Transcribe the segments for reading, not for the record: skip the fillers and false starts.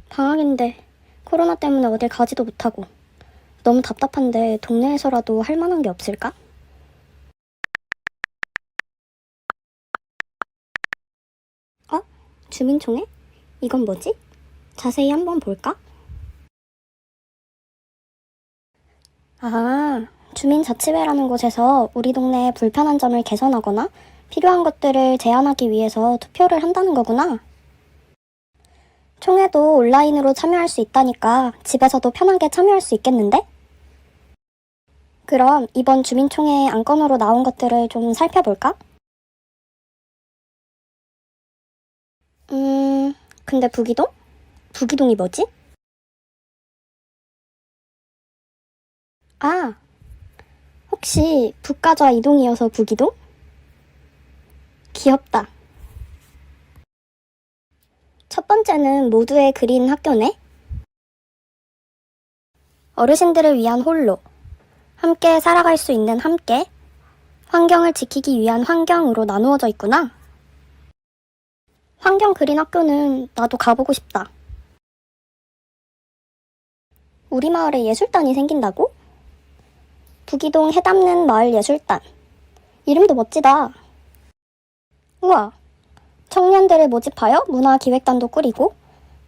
방학인데 코로나 때문에 어딜 가지도 못하고 너무 답답한데 동네에서라도 할 만한 게 없을까? 어? 주민총회? 이건 뭐지? 자세히 한번 볼까? 아, 주민자치회라는 곳에서 우리 동네의 불편한 점을 개선하거나 필요한 것들을 제안하기 위해서 투표를 한다는 거구나. 총회도 온라인으로 참여할 수 있다니까 집에서도 편하게 참여할 수 있겠는데? 그럼 이번 주민총회 안건으로 나온 것들을 좀 살펴볼까? 근데 부기동? 부기동이 뭐지? 아, 혹시 북가좌 이동이어서 부기동? 귀엽다. 첫 번째는 모두의 그린 학교네? 어르신들을 위한 홀로, 함께 살아갈 수 있는 함께, 환경을 지키기 위한 환경으로 나누어져 있구나. 환경 그린 학교는 나도 가보고 싶다. 우리 마을에 예술단이 생긴다고? 부기동 해담는 마을 예술단. 이름도 멋지다. 우와. 청년들을 모집하여 문화기획단도 꾸리고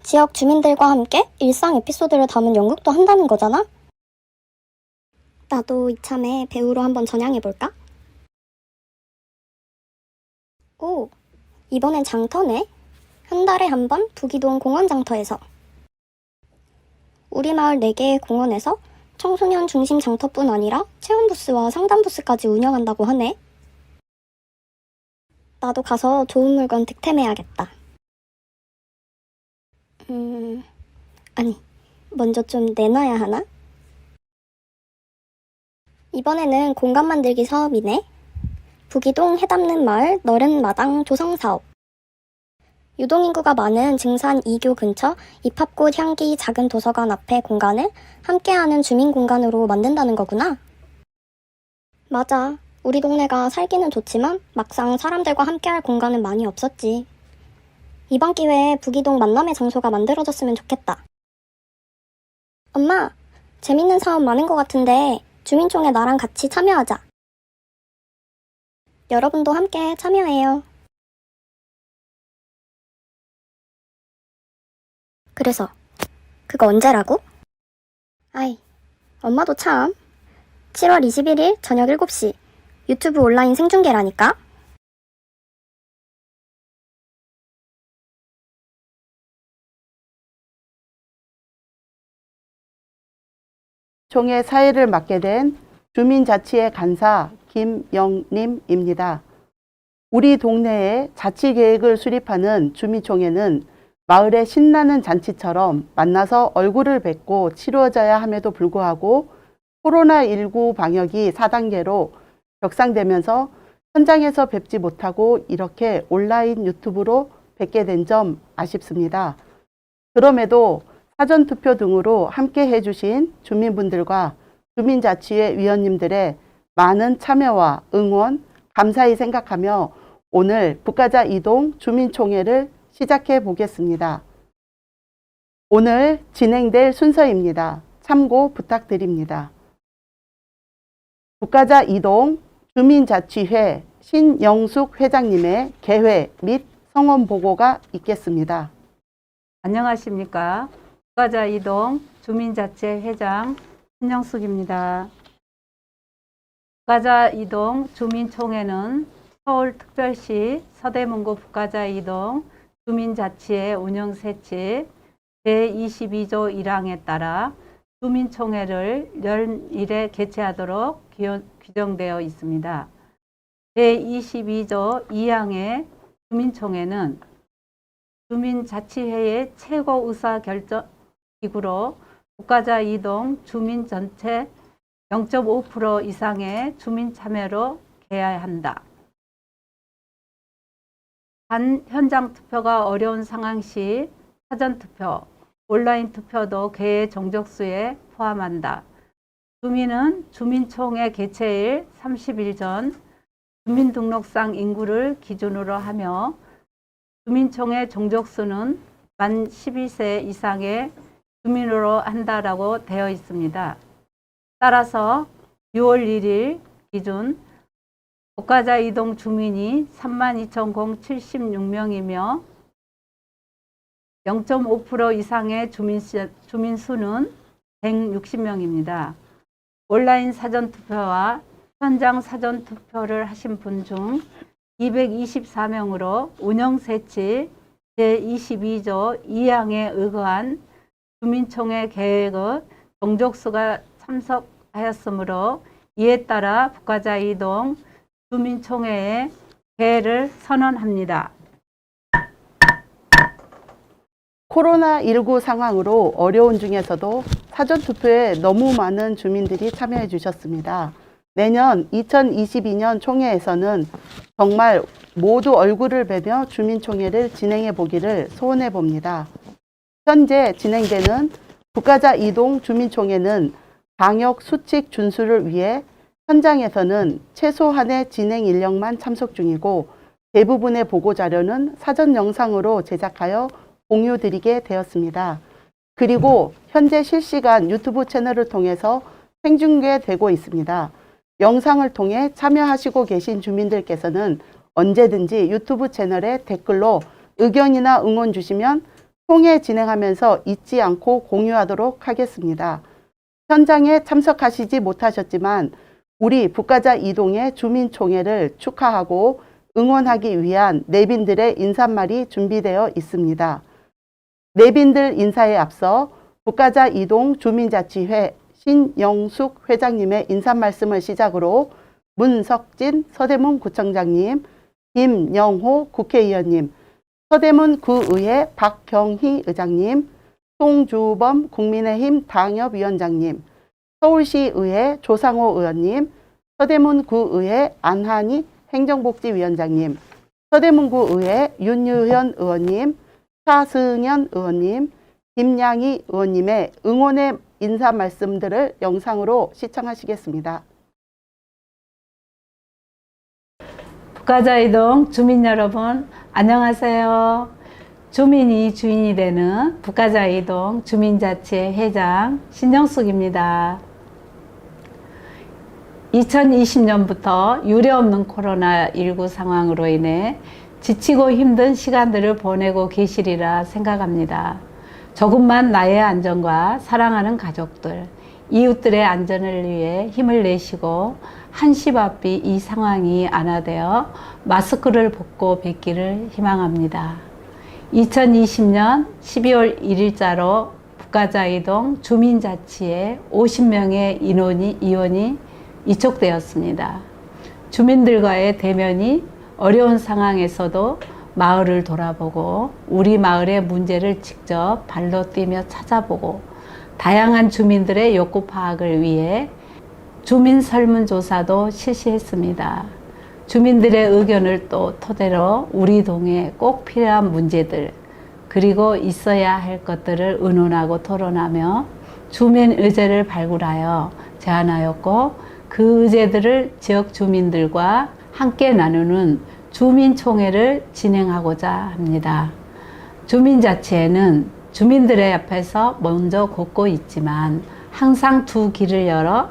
지역 주민들과 함께 일상 에피소드를 담은 연극도 한다는 거잖아? 나도 이참에 배우로 한번 전향해볼까? 오, 이번엔 장터네? 한 달에 한 번 부기동 공원장터에서. 우리 마을 4개의 공원에서 청소년 중심 장터뿐 아니라 체험부스와 상담부스까지 운영한다고 하네. 나도 가서 좋은 물건 득템해야겠다. 아니, 먼저 좀 내놔야 하나? 이번에는 공간 만들기 사업이네. 부기동 해담는 마을 너른 마당 조성 사업. 유동인구가 많은 증산 2교 근처 입합꽃 향기 작은 도서관 앞에 공간을 함께하는 주민공간으로 만든다는 거구나. 맞아. 우리 동네가 살기는 좋지만 막상 사람들과 함께할 공간은 많이 없었지. 이번 기회에 부기동 만남의 장소가 만들어졌으면 좋겠다. 엄마, 재밌는 사업 많은 것 같은데 주민총회 나랑 같이 참여하자. 여러분도 함께 참여해요. 그래서 그거 언제라고? 아이, 엄마도 참. 7월 21일 저녁 7시 유튜브 온라인 생중계라니까? 총회 사회를 맡게 된 주민자치회 간사 김영림입니다. 우리 동네에 자치계획을 수립하는 주민총회는 마을의 신나는 잔치처럼 만나서 얼굴을 뵙고 치루어져야 함에도 불구하고 코로나19 방역이 4단계로 격상되면서 현장에서 뵙지 못하고 이렇게 온라인 유튜브로 뵙게 된 점 아쉽습니다. 그럼에도 사전투표 등으로 함께 해주신 주민분들과 주민자치회 위원님들의 많은 참여와 응원 감사히 생각하며 오늘 북가자 이동 주민총회를 시작해 보겠습니다. 오늘 진행될 순서입니다. 참고 부탁드립니다. 북가자 이동 주민자치회 신영숙 회장님의 개회 및 성원 보고가 있겠습니다. 안녕하십니까. 북가자 이동 주민자치 회장 신영숙입니다. 북가자 이동 주민총회는 서울특별시 서대문구 북가자 이동 주민자치회 운영새칙 제22조 1항에 따라 주민총회를 연일에 개최하도록 규정되어 있습니다. 제22조 2항의 주민총회는 주민자치회의 최고 의사결정기구로 북가자 이동 주민 전체 0.5% 이상의 주민 참여로 개최한다. 단 현장 투표가 어려운 상황 시 사전투표, 온라인 투표도 개회 종족수에 포함한다. 주민은 주민총회 개최일 30일 전 주민등록상 인구를 기준으로 하며 주민총회 종족수는 만 12세 이상의 주민으로 한다라고 되어 있습니다. 따라서 6월 1일 기준 북가자 이동 주민이 32,076명이며 0.5% 이상의 주민 수는 160명입니다. 온라인 사전투표와 현장 사전투표를 하신 분 중 224명으로 운영새칙 제22조 2항에 의거한 주민총회 계획의 종족수가 참석하였으므로 이에 따라 북가자 이동 주민총회의 개회를 선언합니다. 코로나19 상황으로 어려운 중에서도 사전투표에 너무 많은 주민들이 참여해 주셨습니다. 내년 2022년 총회에서는 정말 모두 얼굴을 뵈며 주민총회를 진행해 보기를 소원해 봅니다. 현재 진행되는 북가자 이동 주민총회는 방역 수칙 준수를 위해 현장에서는 최소한의 진행 인력만 참석 중이고 대부분의 보고자료는 사전 영상으로 제작하여 공유드리게 되었습니다. 그리고 현재 실시간 유튜브 채널을 통해서 생중계되고 있습니다. 영상을 통해 참여하시고 계신 주민들께서는 언제든지 유튜브 채널에 댓글로 의견이나 응원 주시면 총회 진행하면서 잊지 않고 공유하도록 하겠습니다. 현장에 참석하시지 못하셨지만 우리 북가자 이동의 주민총회를 축하하고 응원하기 위한 내빈들의 인사말이 준비되어 있습니다. 내빈들 인사에 앞서 북가자 이동 주민자치회 신영숙 회장님의 인사말씀을 시작으로 문석진 서대문구청장님, 김영호 국회의원님, 서대문구의회 박경희 의장님, 송주범 국민의힘 당협위원장님, 서울시의회 조상호 의원님, 서대문구의회 안한희 행정복지위원장님, 서대문구의회 윤유현 의원님, 차승현 의원님, 김양희 의원님의 응원의 인사 말씀들을 영상으로 시청하시겠습니다. 북가자 이동 주민 여러분 안녕하세요. 주민이 주인이 되는 북가자 이동 주민자치회 회장 신영숙입니다. 2020년부터 유례없는 코로나19 상황으로 인해 지치고 힘든 시간들을 보내고 계시리라 생각합니다. 조금만 나의 안전과 사랑하는 가족들, 이웃들의 안전을 위해 힘을 내시고 한시바삐 이 상황이 완화되어 마스크를 벗고 뵙기를 희망합니다. 2020년 12월 1일자로 북가자 이동 주민자치회 50명의 이원이 이촉되었습니다. 주민들과의 대면이 어려운 상황에서도 마을을 돌아보고 우리 마을의 문제를 직접 발로 뛰며 찾아보고 다양한 주민들의 욕구 파악을 위해 주민 설문조사도 실시했습니다. 주민들의 의견을 또 토대로 우리 동에 꼭 필요한 문제들 그리고 있어야 할 것들을 의논하고 토론하며 주민 의제를 발굴하여 제안하였고 그 의제들을 지역 주민들과 함께 나누는 주민총회를 진행하고자 합니다. 주민자치회는 주민들의 앞에서 먼저 걷고 있지만 항상 두 길을 열어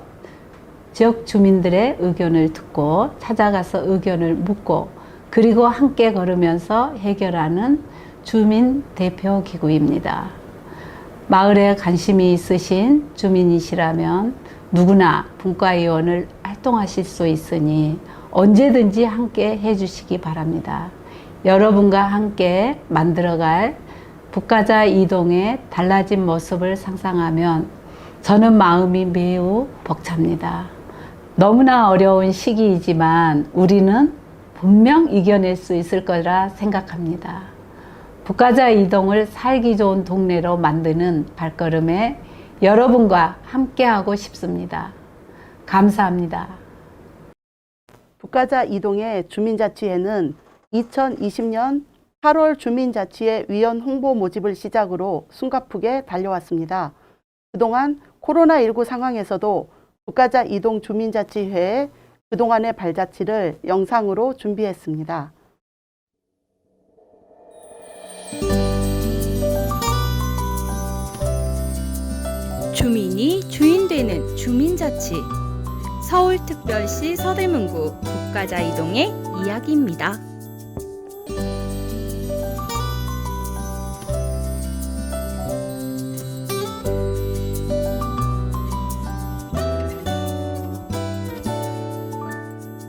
지역 주민들의 의견을 듣고 찾아가서 의견을 묻고 그리고 함께 걸으면서 해결하는 주민 대표 기구입니다. 마을에 관심이 있으신 주민이시라면 누구나 분과위원을 활동하실 수 있으니 언제든지 함께 해주시기 바랍니다. 여러분과 함께 만들어갈 북가자 이동의 달라진 모습을 상상하면 저는 마음이 매우 벅찹니다. 너무나 어려운 시기이지만 우리는 분명 이겨낼 수 있을 거라 생각합니다. 북가자 이동을 살기 좋은 동네로 만드는 발걸음에 여러분과 함께하고 싶습니다. 감사합니다. 북가자 이동의 주민자치회는 2020년 8월 주민자치회 위원 홍보 모집을 시작으로 숨가쁘게 달려왔습니다. 그동안 코로나19 상황에서도 북가자 이동 주민자치회의 그동안의 발자취를 영상으로 준비했습니다. 주민이 주인 되는 주민자치. 서울특별시 서대문구 북가자 이동의 이야기입니다.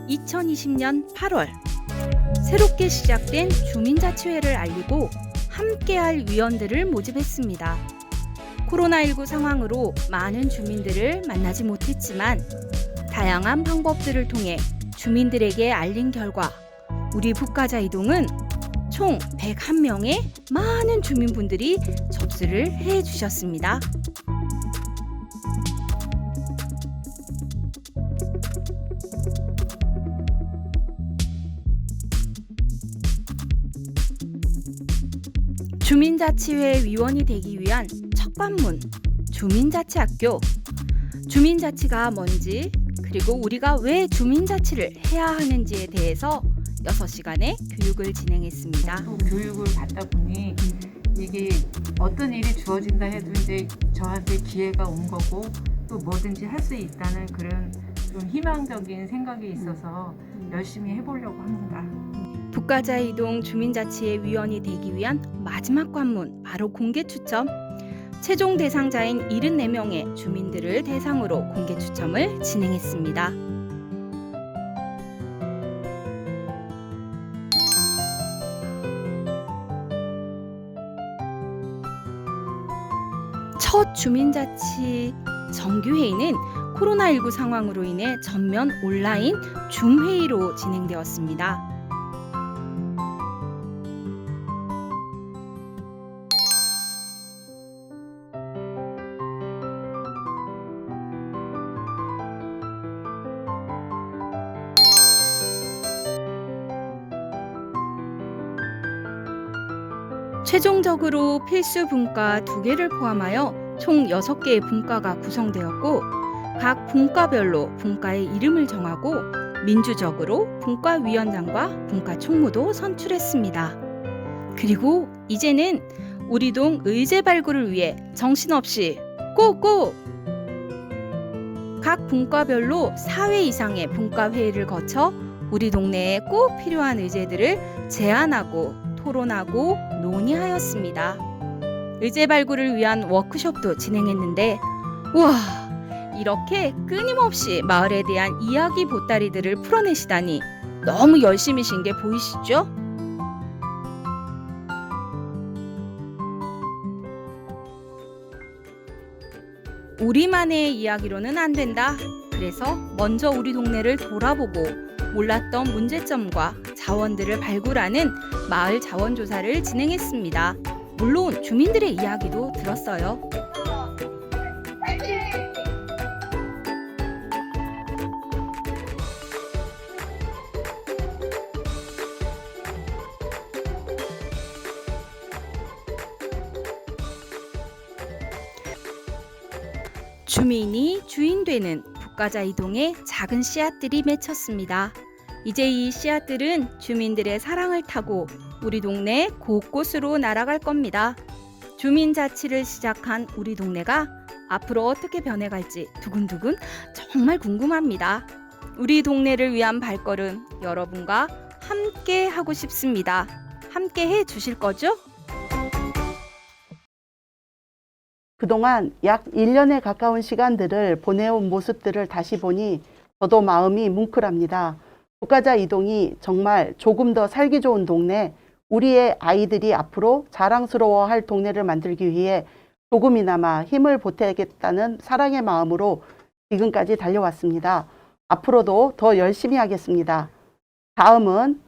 (2020년 8월) 새롭게 시작된 주민자치회를 알리고 함께할 위원들을 모집했습니다. 코로나19 상황으로 많은 주민들을 만나지 못했지만 다양한 방법들을 통해 주민들에게 알린 결과 우리 북가자 이동은 총 101명의 많은 주민분들이 접수를 해 주셨습니다. 주민자치회 위원이 되기 위한 첫 관문, 주민자치학교. 주민자치가 뭔지, 그리고 우리가 왜 주민자치를 해야 하는지에 대해서 6시간의 교육을 진행했습니다. 또 교육을 받다 보니 이게 어떤 일이 주어진다 해도 이제 저한테 기회가 온 거고 또 뭐든지 할 수 있다는 그런 좀 희망적인 생각이 있어서 열심히 해보려고 합니다. 북가자 이동 주민자치회 위원이 되기 위한 마지막 관문, 바로 공개 추첨. 최종 대상자인 74명의 주민들을 대상으로 공개 추첨을 진행했습니다. 첫 주민자치 정규회의는 코로나19 상황으로 인해 전면 온라인 줌 회의로 진행되었습니다. 최종적으로 필수 분과 2개를 포함하여 총 6개의 분과가 구성되었고 각 분과별로 분과의 이름을 정하고 민주적으로 분과위원장과 분과총무도 선출했습니다. 그리고 이제는 우리 동 의제 발굴을 위해 정신없이 고고! 각 분과별로 4회 이상의 분과회의를 거쳐 우리 동네에 꼭 필요한 의제들을 제안하고 토론하고 논의하였습니다. 의제 발굴을 위한 워크숍도 진행했는데 우와! 이렇게 끊임없이 마을에 대한 이야기 보따리들을 풀어내시다니 너무 열심히신 게 보이시죠? 우리만의 이야기로는 안 된다. 그래서 먼저 우리 동네를 돌아보고 몰랐던 문제점과 자원들을 발굴하는 마을 자원조사를 진행했습니다. 물론 주민들의 이야기도 들었어요. 주민이 주인 되는 북가자 이동에 작은 씨앗들이 맺혔습니다. 이제 이 씨앗들은 주민들의 사랑을 타고 우리 동네 곳곳으로 날아갈 겁니다. 주민자치를 시작한 우리 동네가 앞으로 어떻게 변해갈지 두근두근 정말 궁금합니다. 우리 동네를 위한 발걸음 여러분과 함께 하고 싶습니다. 함께 해 주실 거죠? 그동안 약 1년에 가까운 시간들을 보내온 모습들을 다시 보니 저도 마음이 뭉클합니다. 북가자 이동이 정말 조금 더 살기 좋은 동네, 우리의 아이들이 앞으로 자랑스러워할 동네를 만들기 위해 조금이나마 힘을 보태겠다는 사랑의 마음으로 지금까지 달려왔습니다. 앞으로도 더 열심히 하겠습니다. 다음은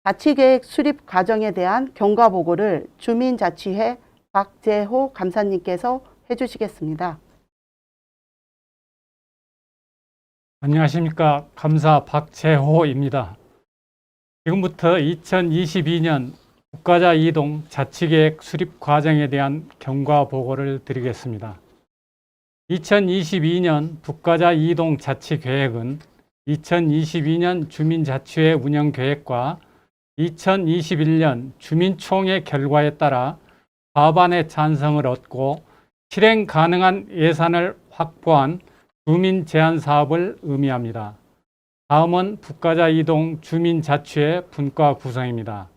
자치계획 수립 과정에 대한 경과 보고를 주민자치회 박재호 감사님께서 해주시겠습니다. 안녕하십니까. 감사 박재호입니다. 지금부터 2022년 북가자 이동 자치계획 수립 과정에 대한 경과 보고를 드리겠습니다. 2022년 북가자 이동 자치계획은 2022년 주민자치회 운영계획과 2021년 주민총회 결과에 따라 과반의 찬성을 얻고 실행 가능한 예산을 확보한 주민 제한 사업을 의미합니다. 다음은 북가자 이동 주민자치회 분과 구성입니다.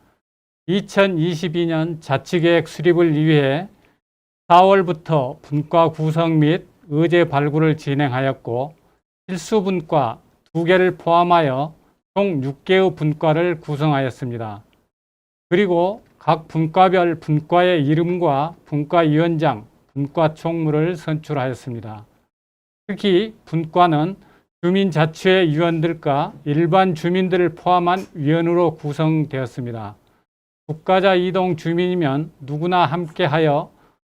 2022년 자치계획 수립을 위해 4월부터 분과 구성 및 의제 발굴을 진행하였고 필수 분과 2개를 포함하여 총 6개의 분과를 구성하였습니다. 그리고 각 분과별 분과의 이름과 분과위원장, 분과총무를 선출하였습니다. 특히 분과는 주민자치회 위원들과 일반 주민들을 포함한 위원으로 구성되었습니다. 북가자 이동 주민이면 누구나 함께하여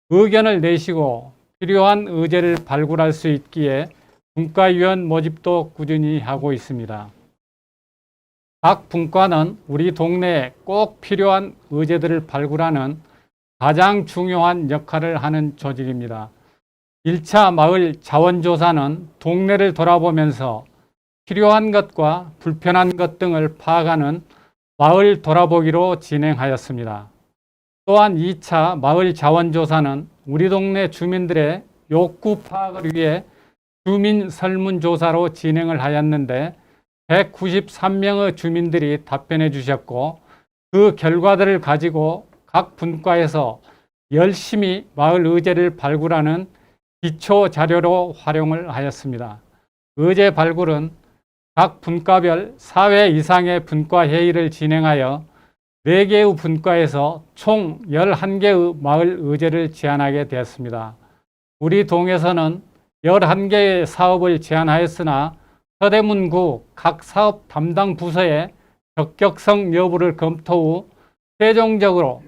의견을 내시고 필요한 의제를 발굴할 수 있기에 분과위원 모집도 꾸준히 하고 있습니다. 각 분과는 우리 동네에 꼭 필요한 의제들을 발굴하는 가장 중요한 역할을 하는 조직입니다. 1차 마을 자원조사는 동네를 돌아보면서 필요한 것과 불편한 것 등을 파악하는 마을 돌아보기로 진행하였습니다. 또한 2차 마을 자원조사는 우리 동네 주민들의 욕구 파악을 위해 주민 설문조사로 진행을 하였는데 193명의 주민들이 답변해 주셨고 그 결과들을 가지고 각 분과에서 열심히 마을 의제를 발굴하는 기초 자료로 활용을 하였습니다. 의제 발굴은 각 분과별 4회 이상의 분과 회의를 진행하여 4개의 분과에서 총 11개의 마을 의제를 제안하게 되었습니다. 우리 동에서는 11개의 사업을 제안하였으나 서대문구 각 사업 담당 부서의 적격성 여부를 검토 후 최종적으로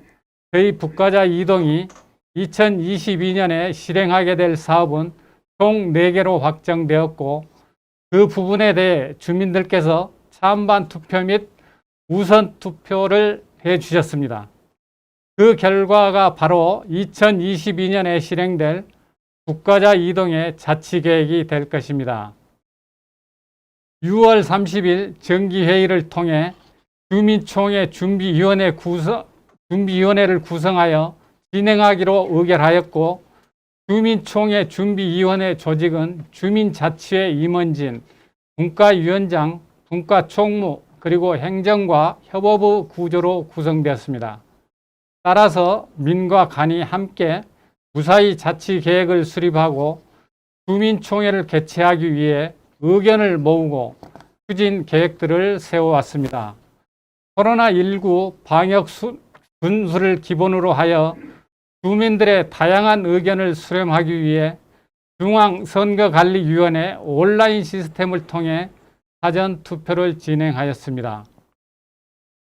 저희 북가자 이동이 2022년에 실행하게 될 사업은 총 4개로 확정되었고 그 부분에 대해 주민들께서 찬반 투표 및 우선 투표를 해 주셨습니다. 그 결과가 바로 2022년에 실행될 북가자 이동의 자치계획이 될 것입니다. 6월 30일 정기회의를 통해 주민총회 준비위원회를 구성하여 진행하기로 의결하였고 주민총회 준비위원회 조직은 주민자치회 임원진, 분과위원장, 분과총무 그리고 행정과 협업의 구조로 구성되었습니다. 따라서 민과 간이 함께 무사히 자치계획을 수립하고 주민총회를 개최하기 위해 의견을 모으고 추진 계획들을 세워왔습니다. 코로나19 방역 분수를 기본으로 하여 주민들의 다양한 의견을 수렴하기 위해 중앙선거관리위원회 온라인 시스템을 통해 사전 투표를 진행하였습니다.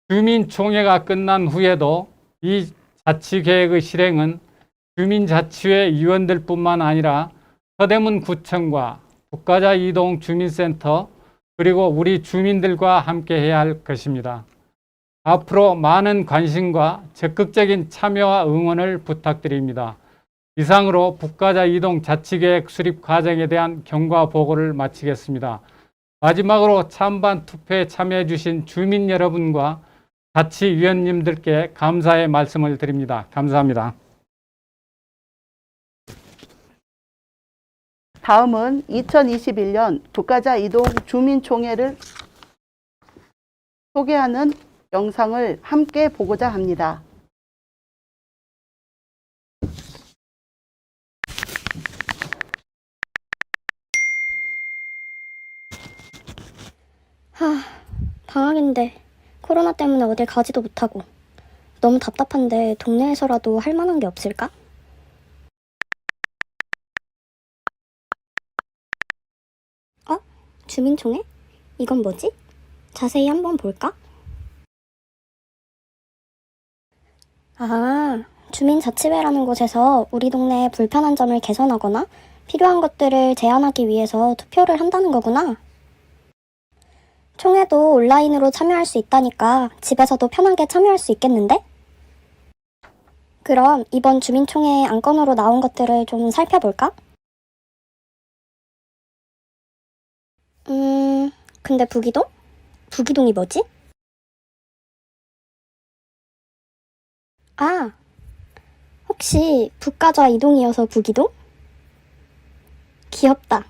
주민총회가 끝난 후에도 이 자치계획의 실행은 주민자치회 위원들뿐만 아니라 서대문구청과 북가자 이동 주민센터 그리고 우리 주민들과 함께 해야 할 것입니다. 앞으로 많은 관심과 적극적인 참여와 응원을 부탁드립니다. 이상으로 북가자 이동 자치계획 수립 과정에 대한 경과 보고를 마치겠습니다. 마지막으로 찬반 투표에 참여해 주신 주민 여러분과 자치위원님들께 감사의 말씀을 드립니다. 감사합니다. 다음은 2021년 북가자 이동 주민총회를 소개하는 영상을 함께 보고자 합니다. 방학인데 코로나 때문에 어딜 가지도 못하고 너무 답답한데 동네에서라도 할 만한 게 없을까? 주민총회? 이건 뭐지? 자세히 한번 볼까? 주민자치회라는 곳에서 우리 동네의 불편한 점을 개선하거나 필요한 것들을 제안하기 위해서 투표를 한다는 거구나. 총회도 온라인으로 참여할 수 있다니까 집에서도 편하게 참여할 수 있겠는데? 그럼 이번 주민총회 안건으로 나온 것들을 좀 살펴볼까? 근데 부기동? 부기동이 뭐지? 혹시 북가자 이동이어서 부기동? 귀엽다.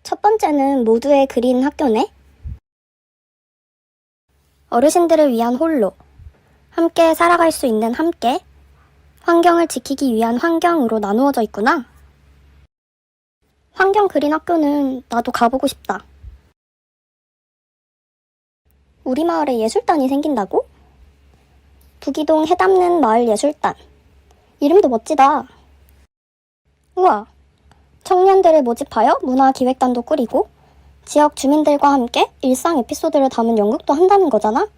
첫 번째는 모두의 그린 학교네? 어르신들을 위한 홀로, 함께 살아갈 수 있는 함께, 환경을 지키기 위한 환경으로 나누어져 있구나. 환경 그린 학교는 나도 가보고 싶다. 우리 마을에 예술단이 생긴다고? 부기동 해담는 마을 예술단. 이름도 멋지다. 우와, 청년들을 모집하여 문화기획단도 꾸리고 지역 주민들과 함께 일상 에피소드를 담은 연극도 한다는 거잖아?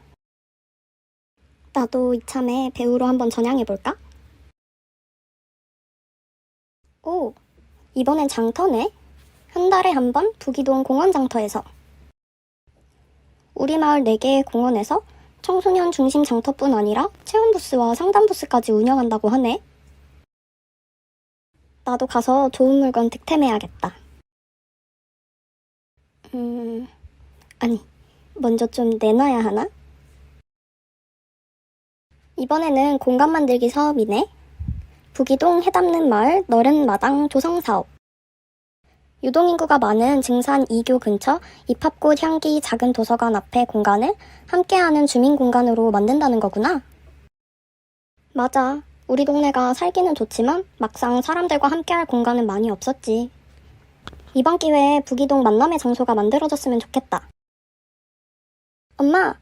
나도 이참에 배우로 한번 전향해볼까? 오, 이번엔 장터네. 한 달에 한 번 부기동 공원장터에서. 우리 마을 4개의 공원에서 청소년 중심 장터뿐 아니라 체험부스와 상담부스까지 운영한다고 하네. 나도 가서 좋은 물건 득템해야겠다. 아니, 먼저 좀 내놔야 하나? 이번에는 공간 만들기 사업이네. 부기동 해담는 마을 너른 마당 조성 사업. 유동인구가 많은 증산 2교 근처 입합꽃 향기 작은 도서관 앞의 공간을 함께하는 주민공간으로 만든다는 거구나. 맞아. 우리 동네가 살기는 좋지만 막상 사람들과 함께할 공간은 많이 없었지. 이번 기회에 부기동 만남의 장소가 만들어졌으면 좋겠다. 엄마,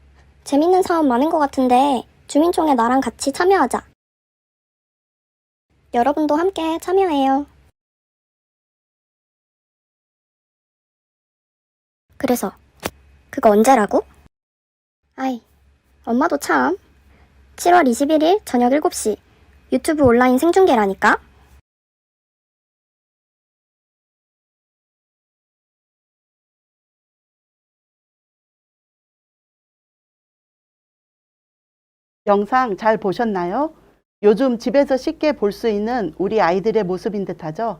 재밌는 사업 많은 것 같은데 주민총회 나랑 같이 참여하자. 여러분도 함께 참여해요. 그래서 그거 언제라고? 아이, 엄마도 참. 7월 21일 저녁 7시 유튜브 온라인 생중계라니까? 영상 잘 보셨나요? 요즘 집에서 쉽게 볼 수 있는 우리 아이들의 모습인 듯하죠?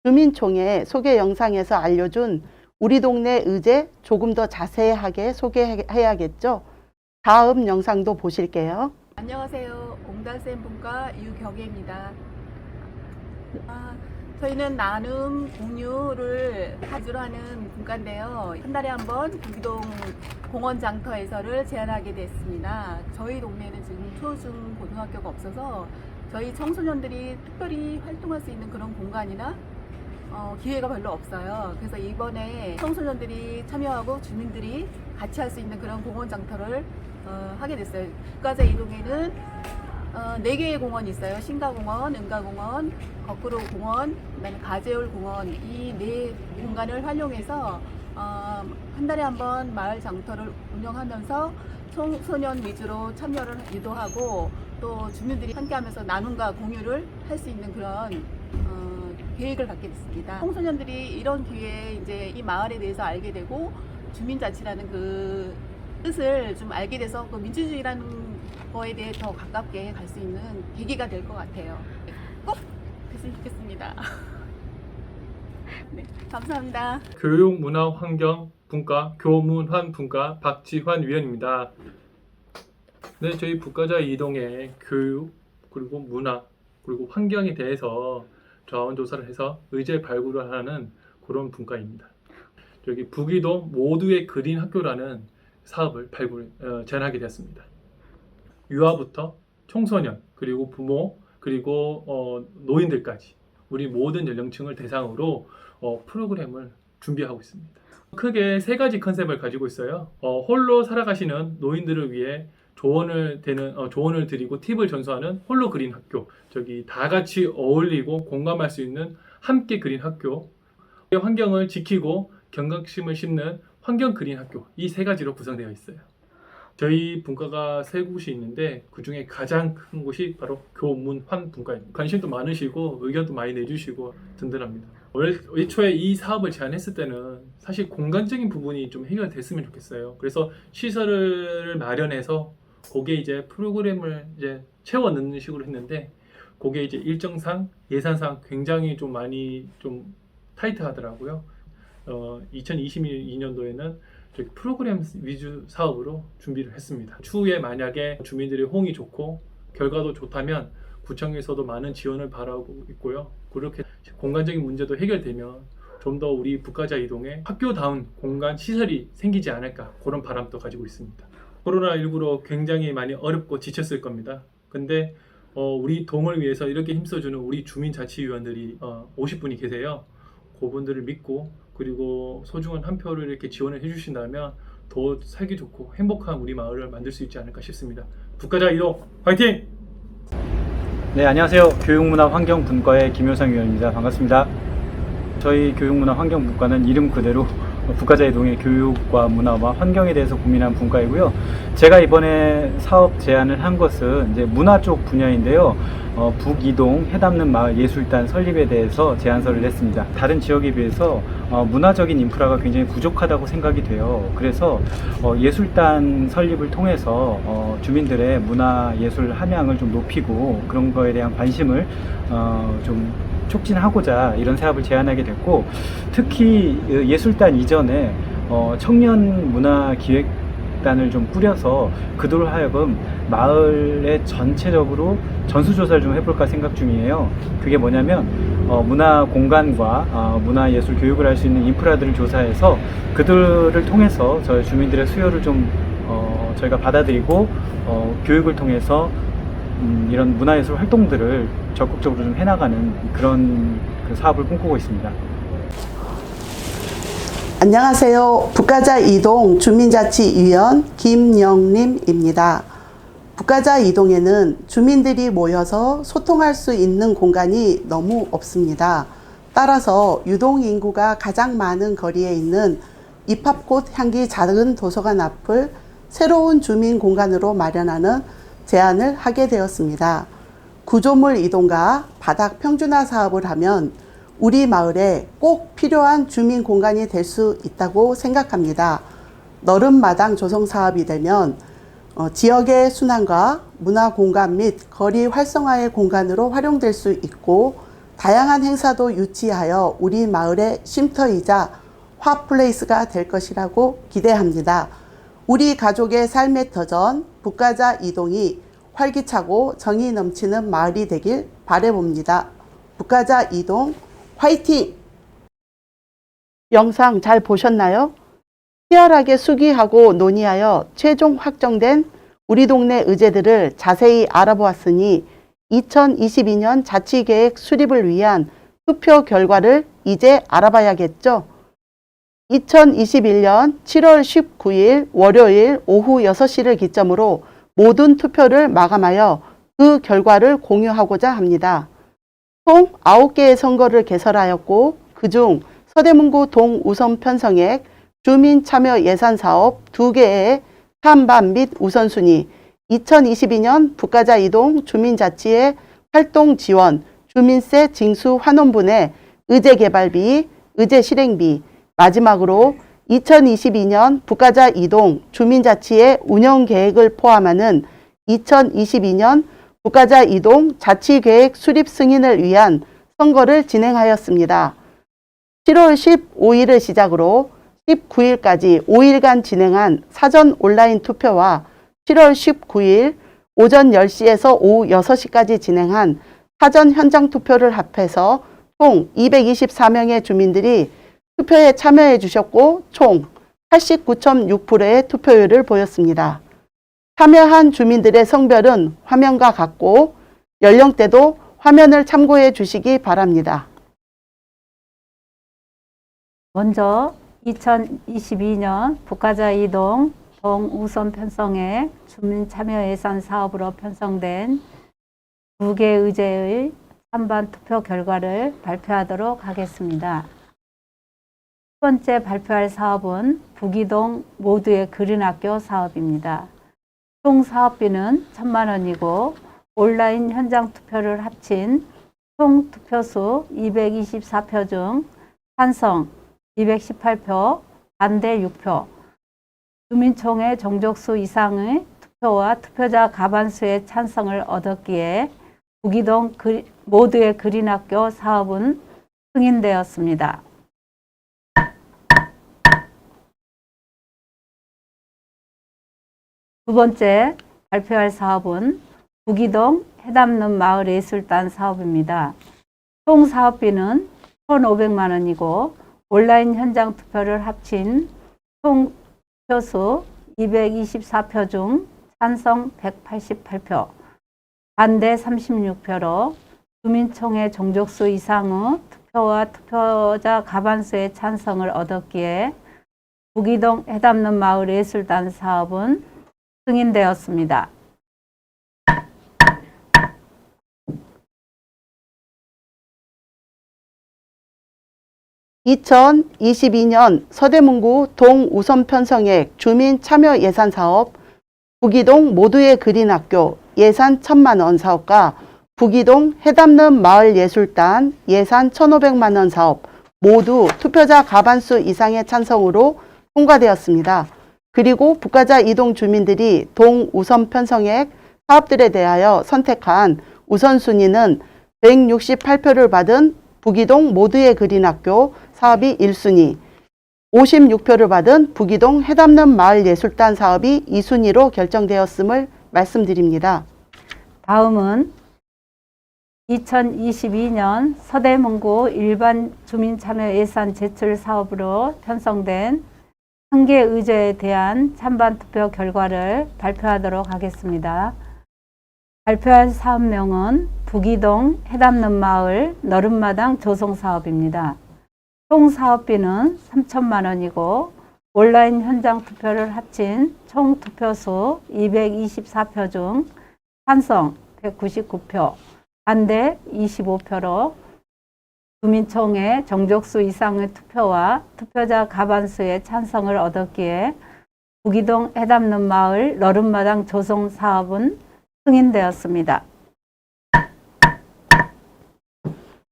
주민총회 소개 영상에서 알려준 우리 동네 의제 조금 더 자세하게 소개해야겠죠? 다음 영상도 보실게요. 안녕하세요. 옹달샘 분과 유경혜입니다. 저희는 나눔, 공유를 가주로 하는 분과인데요. 한 달에 한 번 부기동 공원 장터에서를 제안하게 됐습니다. 저희 동네는 지금 초중 고등학교가 없어서 저희 청소년들이 특별히 활동할 수 있는 그런 공간이나 기회가 별로 없어요. 그래서 이번에 청소년들이 참여하고 주민들이 같이 할 수 있는 그런 공원 장터를 하게 됐어요. 북가자 이동에는 4개의 공원이 있어요. 신가공원, 은가공원, 거꾸로 공원, 그다음에 가재울 공원, 이 4 공간을 활용해서 한 달에 한 번 마을 장터를 운영하면서 청소년 위주로 참여를 유도하고 또 주민들이 함께하면서 나눔과 공유를 할 수 있는 그런 계획을 갖게 됐습니다. 청소년들이 이런 기회에 이제 이 마을에 대해서 알게 되고 주민자치라는 그 뜻을 좀 알게 돼서 그 민주주의라는 그거에 대해 더 가깝게 갈 수 있는 계기가 될 것 같아요. 꼭 됐으면 좋겠습니다. 네, 감사합니다. 교육, 문화, 환경, 분과, 교문환 분과 박지환 위원입니다. 네, 저희 북가자 이동의 교육, 그리고 문화, 그리고 환경에 대해서 자원조사를 해서 의제 발굴을 하는 그런 분과입니다. 저기 북이동 모두의 그린 학교라는 사업을 제안하게 되었습니다. 유아부터 청소년, 그리고 부모, 그리고 노인들까지 우리 모든 연령층을 대상으로 프로그램을 준비하고 있습니다. 크게 세 가지 컨셉을 가지고 있어요. 홀로 살아가시는 노인들을 위해 조언을 드리고 팁을 전수하는 홀로 그린 학교, 저기 다 같이 어울리고 공감할 수 있는 함께 그린 학교, 환경을 지키고 경각심을 심는 환경 그린 학교, 이 세 가지로 구성되어 있어요. 저희 분과가 세 곳이 있는데 그 중에 가장 큰 곳이 바로 교문환 분과입니다. 관심도 많으시고 의견도 많이 내주시고 든든합니다. 애초에 이 사업을 제안했을 때는 사실 공간적인 부분이 좀 해결됐으면 좋겠어요. 그래서 시설을 마련해서 거기에 이제 프로그램을 이제 채워 넣는 식으로 했는데 그게 이제 일정상 예산상 굉장히 좀 많이 좀 타이트하더라고요. 2022년도에는 프로그램 위주 사업으로 준비를 했습니다. 추후에 만약에 주민들의 호응이 좋고 결과도 좋다면 구청에서도 많은 지원을 바라고 있고요. 그렇게 공간적인 문제도 해결되면 좀 더 우리 북가자 이동에 학교다운 공간 시설이 생기지 않을까, 그런 바람도 가지고 있습니다. 코로나19로 굉장히 많이 어렵고 지쳤을 겁니다. 근데 우리 동을 위해서 이렇게 힘써주는 우리 주민자치위원들이 50분이 계세요. 그분들을 믿고 그리고 소중한 한 표를 이렇게 지원을 해주신다면 더 살기 좋고 행복한 우리 마을을 만들 수 있지 않을까 싶습니다. 북가자 이동 화이팅! 네, 안녕하세요. 교육문화환경분과의 김효상 위원입니다. 반갑습니다. 저희 교육문화환경분과는 이름 그대로 북가자 이동의 교육과 문화와 환경에 대해서 고민한 분과이고요. 제가 이번에 사업 제안을 한 것은 이제 문화 쪽 분야인데요. 북이동 해담는 마을 예술단 설립에 대해서 제안서를 냈습니다. 다른 지역에 비해서 문화적인 인프라가 굉장히 부족하다고 생각이 돼요. 그래서 예술단 설립을 통해서 주민들의 문화 예술 함양을 좀 높이고 그런 거에 대한 관심을 좀 촉진하고자 이런 사업을 제안하게 됐고, 특히 예술단 이전에 청년 문화 기획단을 좀 꾸려서 그들로 하여금 마을에 전체적으로 전수조사를 좀 해볼까 생각 중이에요. 그게 뭐냐면 문화 공간과 문화 예술 교육을 할 수 있는 인프라들을 조사해서 그들을 통해서 저희 주민들의 수요를 좀 저희가 받아들이고 교육을 통해서 이런 문화예술 활동들을 적극적으로 좀 해나가는 그런 사업을 꿈꾸고 있습니다. 안녕하세요. 북가자 이동 주민자치위원 김영림입니다. 북가자 이동에는 주민들이 모여서 소통할 수 있는 공간이 너무 없습니다. 따라서 유동 인구가 가장 많은 거리에 있는 입합꽃 향기 작은 도서관 앞을 새로운 주민 공간으로 마련하는 제안을 하게 되었습니다. 구조물 이동과 바닥 평준화 사업을 하면 우리 마을에 꼭 필요한 주민 공간이 될 수 있다고 생각합니다. 너른 마당 조성 사업이 되면 지역의 순환과 문화 공간 및 거리 활성화의 공간으로 활용될 수 있고 다양한 행사도 유치하여 우리 마을의 쉼터이자 핫플레이스가 될 것이라고 기대합니다. 우리 가족의 삶의 터전 북가자 이동이 활기차고 정이 넘치는 마을이 되길 바라봅니다. 북가자 이동 화이팅! 영상 잘 보셨나요? 치열하게 수기하고 논의하여 최종 확정된 우리 동네 의제들을 자세히 알아보았으니 2022년 자치계획 수립을 위한 투표 결과를 이제 알아봐야겠죠? 2021년 7월 19일 월요일 오후 6시를 기점으로 모든 투표를 마감하여 그 결과를 공유하고자 합니다. 총 9개의 선거를 개설하였고 그중 서대문구 동우선 편성액, 주민 참여 예산 사업 2개의 찬반 및 우선순위, 2022년 북가자 이동 주민자치의 활동 지원, 주민세 징수 환원분의 의제 개발비, 의제 실행비, 마지막으로 2022년 북가자 이동 주민자치의 운영 계획을 포함하는 2022년 국가자 이동 자치계획 수립 승인을 위한 선거를 진행하였습니다. 7월 15일을 시작으로 19일까지 5일간 진행한 사전 온라인 투표와 7월 19일 오전 10시에서 오후 6시까지 진행한 사전 현장 투표를 합해서 총 224명의 주민들이 투표에 참여해 주셨고 총 89.6%의 투표율을 보였습니다. 참여한 주민들의 성별은 화면과 같고 연령대도 화면을 참고해 주시기 바랍니다. 먼저 2022년 국가자 이동 동우선 편성의 주민 참여 예산 사업으로 편성된 2개 의제의 찬반 투표 결과를 발표하도록 하겠습니다. 첫 번째 발표할 사업은 부기동 모두의 그린학교 사업입니다. 총 사업비는 1,000만 원이고 온라인 현장 투표를 합친 총 투표수 224표 중 찬성 218표, 반대 6표, 주민총회 정족수 이상의 투표와 투표자 과반수의 찬성을 얻었기에 부기동 모두의 그린학교 사업은 승인되었습니다. 두 번째 발표할 사업은 부기동 해담는 마을예술단 사업입니다. 총 사업비는 1,500만 원이고 온라인 현장 투표를 합친 총 투표수 224표 중 찬성 188표, 반대 36표로 주민총회 정족수 이상의 투표와 투표자 과반수의 찬성을 얻었기에 부기동 해담는 마을예술단 사업은 승인되었습니다. (2022년) 서대문구 동우선 편성액 주민 참여 예산 사업 부기동 모두의 그린학교 예산 1,000만 원 사업과 부기동 해담는 마을예술단 예산 1,500만 원 사업 모두 투표자 과반수 이상의 찬성으로 통과되었습니다. 그리고 국가자 이동 주민들이 동우선 편성액 사업들에 대하여 선택한 우선순위는 168표를 받은 부기동 모두의 그린학교 사업이 1순위, 56표를 받은 부기동 해담는 마을예술단 사업이 2순위로 결정되었음을 말씀드립니다. 다음은 2022년 서대문구 일반 주민참여 예산 제출 사업으로 편성된 1개 의제에 대한 찬반 투표 결과를 발표하도록 하겠습니다. 발표할 사업명은 부기동 해담는 마을 너른마당 조성 사업입니다. 총 사업비는 3,000만 원이고 온라인 현장 투표를 합친 총 투표수 224표 중 찬성 199표, 반대 25표로 주민총회 정족수 이상의 투표와 투표자 과반수의 찬성을 얻었기에 부기동 해담는 마을 너른마당 조성 사업은 승인되었습니다.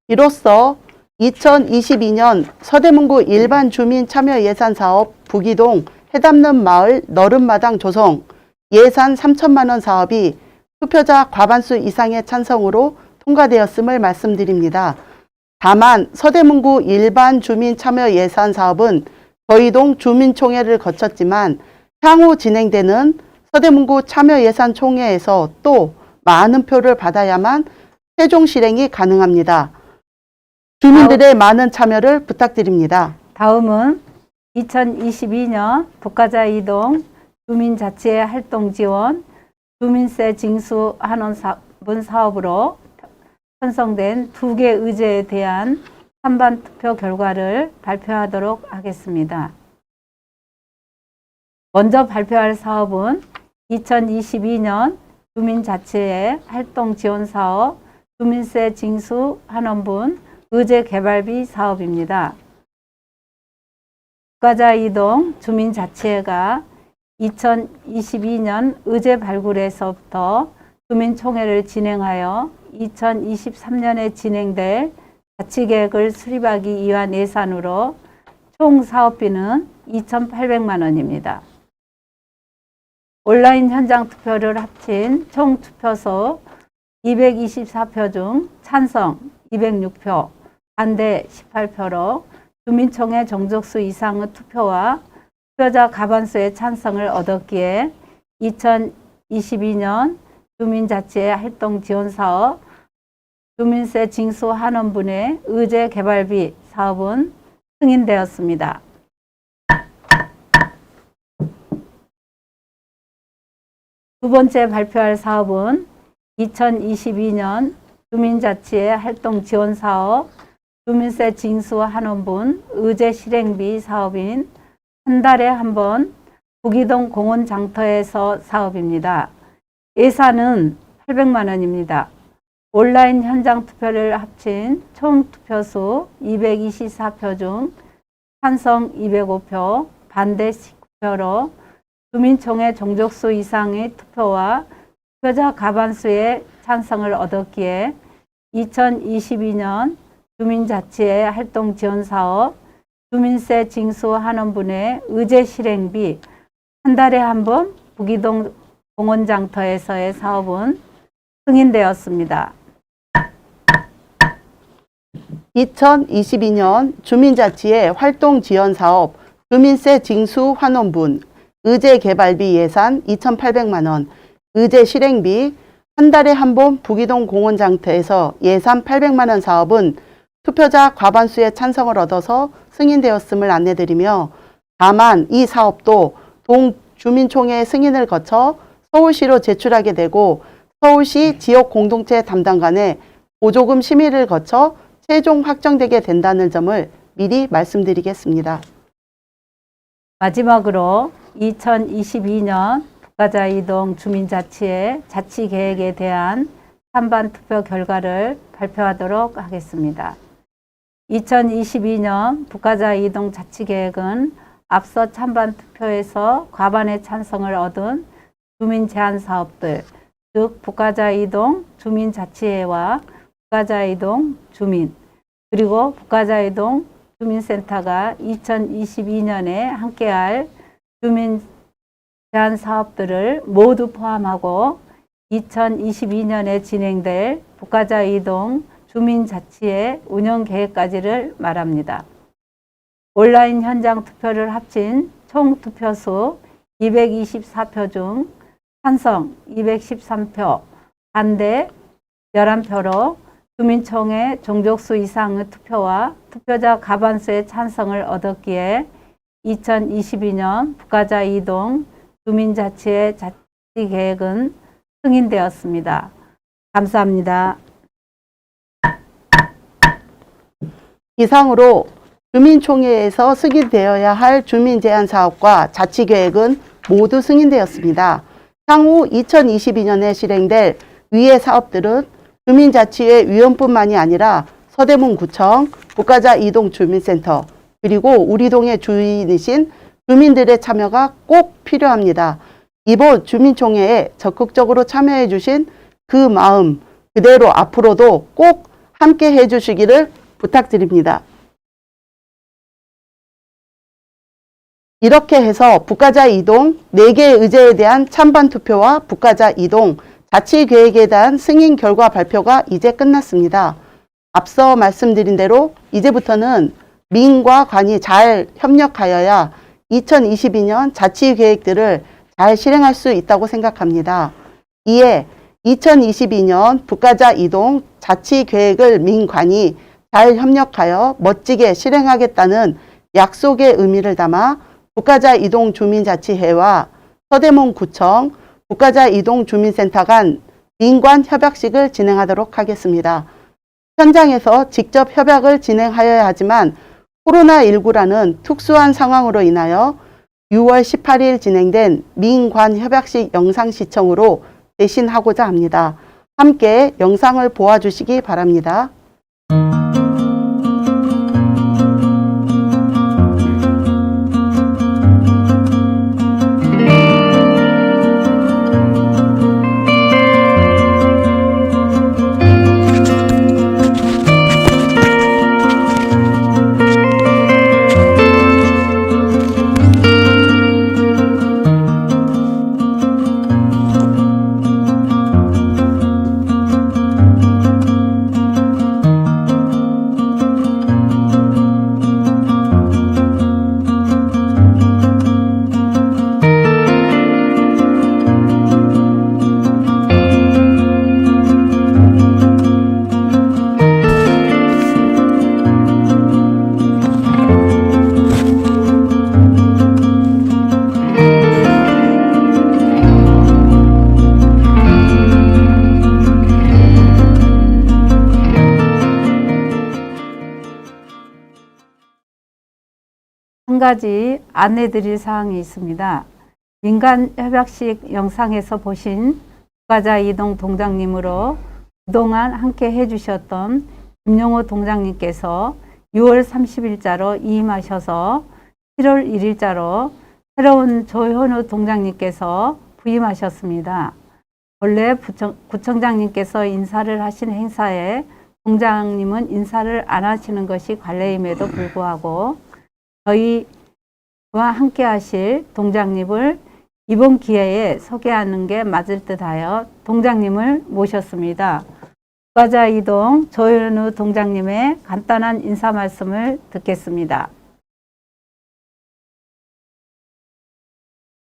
이로써 2022년 서대문구 일반 주민 참여 예산 사업 부기동 해담는 마을 너른마당 조성 예산 3,000만 원 사업이 투표자 과반수 이상의 찬성으로 통과되었음을 말씀드립니다. 다만 서대문구 일반 주민 참여 예산 사업은 저희동 주민총회를 거쳤지만 향후 진행되는 서대문구 참여 예산 총회에서 또 많은 표를 받아야만 최종 실행이 가능합니다. 주민들의 많은 참여를 부탁드립니다. 다음은 2022년 국가자 이동 주민자치의 활동 지원 주민세 징수 환원 사업으로 편성된 2개 의제에 대한 찬반 투표 결과를 발표하도록 하겠습니다. 먼저 발표할 사업은 2022년 주민자치의 활동 지원 사업 주민세 징수 환원분 의제 개발비 사업입니다. 국가자 이동 주민자치회가 2022년 의제 발굴에서부터 주민총회를 진행하여 2023년에 진행될 자치계획을 수립하기 위한 예산으로 총 사업비는 2,800만 원입니다. 온라인 현장 투표를 합친 총 투표소 224표 중 찬성 206표, 반대 18표로 주민총회 정족수 이상의 투표와 투표자 과반수의 찬성을 얻었기에 2022년 주민자치의 활동 지원 사업 주민세 징수 한원분의 의제 개발비 사업은 승인되었습니다. 두 번째 발표할 사업은 2022년 주민자치의 활동 지원 사업 주민세 징수 한원분 의제 실행비 사업인 한 달에 한 번 부기동 공원 장터에서 사업입니다. 예산은 800만 원입니다. 온라인 현장 투표를 합친 총 투표수 224표 중 찬성 205표, 반대 19표로 주민총회 정족수 이상의 투표와 투표자 과반수의 찬성을 얻었기에 2022년 주민자치의 활동 지원 사업 주민세 징수 한원분의 의제 실행비 한 달에 한 번 부기동 공원장터에서의 사업은 승인되었습니다. 2022년 주민자치의 활동 지원 사업 주민세 징수 환원분 의제 개발비 예산 2,800만 원, 의제 실행비 한 달에 한 번 부기동 공원장터에서 예산 800만 원 사업은 투표자 과반수의 찬성을 얻어서 승인되었음을 안내드리며 다만 이 사업도 동주민총회 승인을 거쳐 서울시로 제출하게 되고 서울시 지역공동체 담당 간의 보조금 심의를 거쳐 최종 확정되게 된다는 점을 미리 말씀드리겠습니다. 마지막으로 2022년 북가자 이동 주민자치의 자치계획에 대한 찬반 투표 결과를 발표하도록 하겠습니다. 2022년 북가자 이동 자치계획은 앞서 찬반 투표에서 과반의 찬성을 얻은 주민 제한 사업들, 즉 북가자 이동 주민자치회와 북가자 이동 주민, 그리고 북가자 이동 주민센터가 2022년에 함께할 주민 제한 사업들을 모두 포함하고 2022년에 진행될 북가자 이동 주민자치의 운영 계획까지를 말합니다. 온라인 현장 투표를 합친 총 투표수 224표 중 찬성 213표, 반대 11표로 주민총회 종족수 이상의 투표와 투표자 과반수의 찬성을 얻었기에 2022년 북가자 이동 주민자치의 자치계획은 승인되었습니다. 감사합니다. 이상으로 주민총회에서 승인되어야 할 주민제한 사업과 자치계획은 모두 승인되었습니다. 향후 2022년에 실행될 위의 사업들은 주민자치회 위원뿐만이 아니라 서대문구청, 북가자 이동 주민센터, 그리고 우리 동의 주인이신 주민들의 참여가 꼭 필요합니다. 이번 주민총회에 적극적으로 참여해 주신 그 마음 그대로 앞으로도 꼭 함께 해 주시기를 부탁드립니다. 이렇게 해서 북가자 이동 4개 의제에 대한 찬반 투표와 북가자 이동 자치계획에 대한 승인 결과 발표가 이제 끝났습니다. 앞서 말씀드린 대로 이제부터는 민과 관이 잘 협력하여야 2022년 자치계획들을 잘 실행할 수 있다고 생각합니다. 이에 2022년 북가자 이동 자치계획을 민관이 잘 협력하여 멋지게 실행하겠다는 약속의 의미를 담아 북가자 이동 주민자치회와 서대문구청, 북가자 이동 주민센터 간 민관 협약식을 진행하도록 하겠습니다. 현장에서 직접 협약을 진행하여야 하지만 코로나19라는 특수한 상황으로 인하여 6월 18일 진행된 민관 협약식 영상 시청으로 대신하고자 합니다. 함께 영상을 보아주시기 바랍니다. 한 가지 안내드릴 사항이 있습니다. 민간 협약식 영상에서 보신 국가자 이동 동장님으로 그동안 함께 해주셨던 김용호 동장님께서 6월 30일자로 이임하셔서 7월 1일자로 새로운 조현우 동장님께서 부임하셨습니다. 원래 구청장님께서 인사를 하신 행사에 동장님은 인사를 안 하시는 것이 관례임에도 불구하고 저희와 함께 하실 동장님을 이번 기회에 소개하는 게 맞을 듯하여 동장님을 모셨습니다. 국가자 이동 조현우 동장님의 간단한 인사 말씀을 듣겠습니다.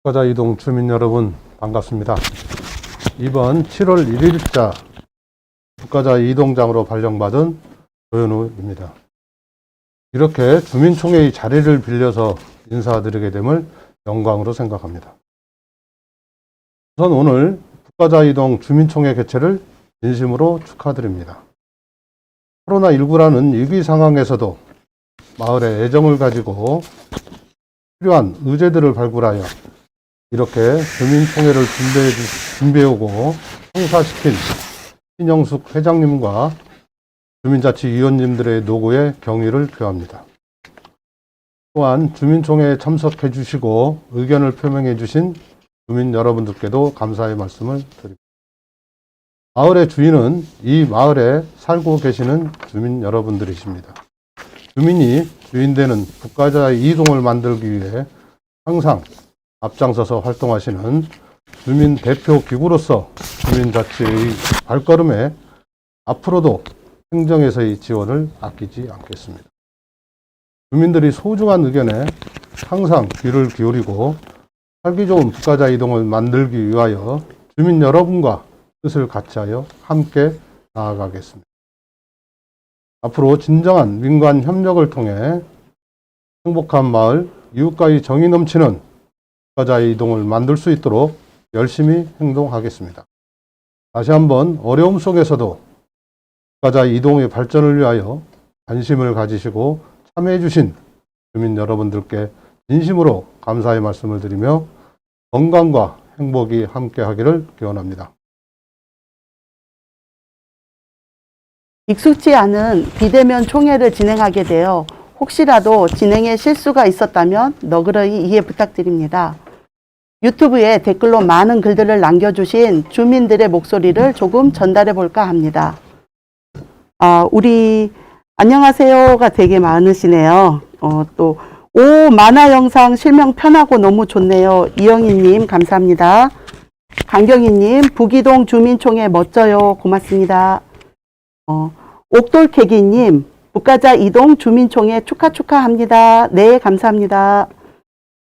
국가자 이동 주민 여러분 반갑습니다. 이번 7월 1일자 국가자 이동장으로 발령받은 조현우입니다. 이렇게 주민총회의 자리를 빌려서 인사드리게 됨을 영광으로 생각합니다. 우선 오늘 국가자 이동 주민총회 개최를 진심으로 축하드립니다. 코로나19라는 위기 상황에서도 마을에 애정을 가지고 필요한 의제들을 발굴하여 이렇게 주민총회를 준비해오고 성사시킨 신영숙 회장님과 주민자치위원님들의 노고에 경의를 표합니다. 또한 주민총회에 참석해 주시고 의견을 표명해 주신 주민 여러분들께도 감사의 말씀을 드립니다. 마을의 주인은 이 마을에 살고 계시는 주민 여러분들이십니다. 주민이 주인되는 국가자 이동을 만들기 위해 항상 앞장서서 활동하시는 주민 대표 기구로서 주민자치의 발걸음에 앞으로도 행정에서의 지원을 아끼지 않겠습니다. 주민들이 소중한 의견에 항상 귀를 기울이고 살기 좋은 국가자 이동을 만들기 위하여 주민 여러분과 뜻을 같이하여 함께 나아가겠습니다. 앞으로 진정한 민관 협력을 통해 행복한 마을, 이웃과의 정이 넘치는 국가자 이동을 만들 수 있도록 열심히 행동하겠습니다. 다시 한번 어려움 속에서도 국가자 이동의 발전을 위하여 관심을 가지시고 참여해 주신 주민 여러분들께 진심으로 감사의 말씀을 드리며 건강과 행복이 함께하기를 기원합니다. 익숙지 않은 비대면 총회를 진행하게 되어 혹시라도 진행에 실수가 있었다면 너그러이 이해 부탁드립니다. 유튜브에 댓글로 많은 글들을 남겨주신 주민들의 목소리를 조금 전달해 볼까 합니다. 우리 안녕하세요가 되게 많으시네요. 또 오 만화 영상 실명 편하고 너무 좋네요. 이영희님 감사합니다. 강경희님 부기동 주민총회 멋져요. 고맙습니다. 옥돌캐기님 국가자 이동 주민총회 축하합니다. 네 감사합니다.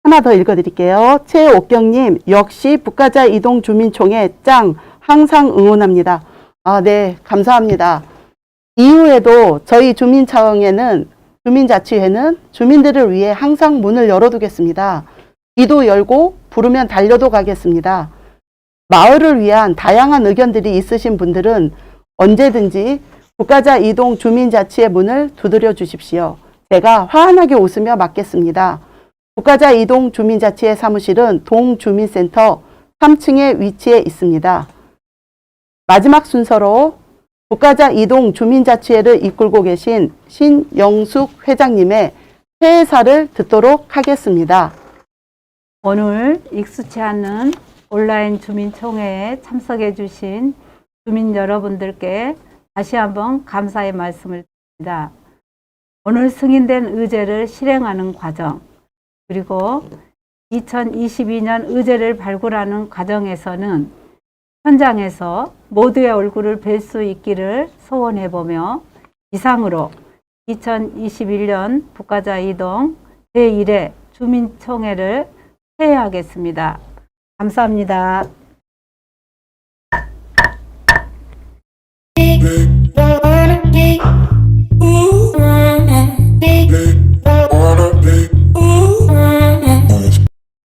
하나 더 읽어드릴게요. 최옥경님 역시 국가자 이동 주민총회 짱 항상 응원합니다. 네 감사합니다. 이후에도 저희 주민자치회는 주민들을 위해 항상 문을 열어두겠습니다. 귀도 열고 부르면 달려도 가겠습니다. 마을을 위한 다양한 의견들이 있으신 분들은 언제든지 국가자 이동 주민자치의 문을 두드려 주십시오. 제가 환하게 웃으며 맡겠습니다. 국가자 이동 주민자치의 사무실은 동주민센터 3층에 위치해 있습니다. 마지막 순서로 국가자 이동 주민자치회를 이끌고 계신 신영숙 회장님의 회사를 듣도록 하겠습니다. 오늘 익숙치 않은 온라인 주민총회에 참석해 주신 주민 여러분들께 다시 한번 감사의 말씀을 드립니다. 오늘 승인된 의제를 실행하는 과정, 그리고 2022년 의제를 발굴하는 과정에서는 현장에서 모두의 얼굴을 뵐 수 있기를 소원해보며 이상으로 2021년 국가자 이동 제1회 주민총회를 폐회하겠습니다. 감사합니다.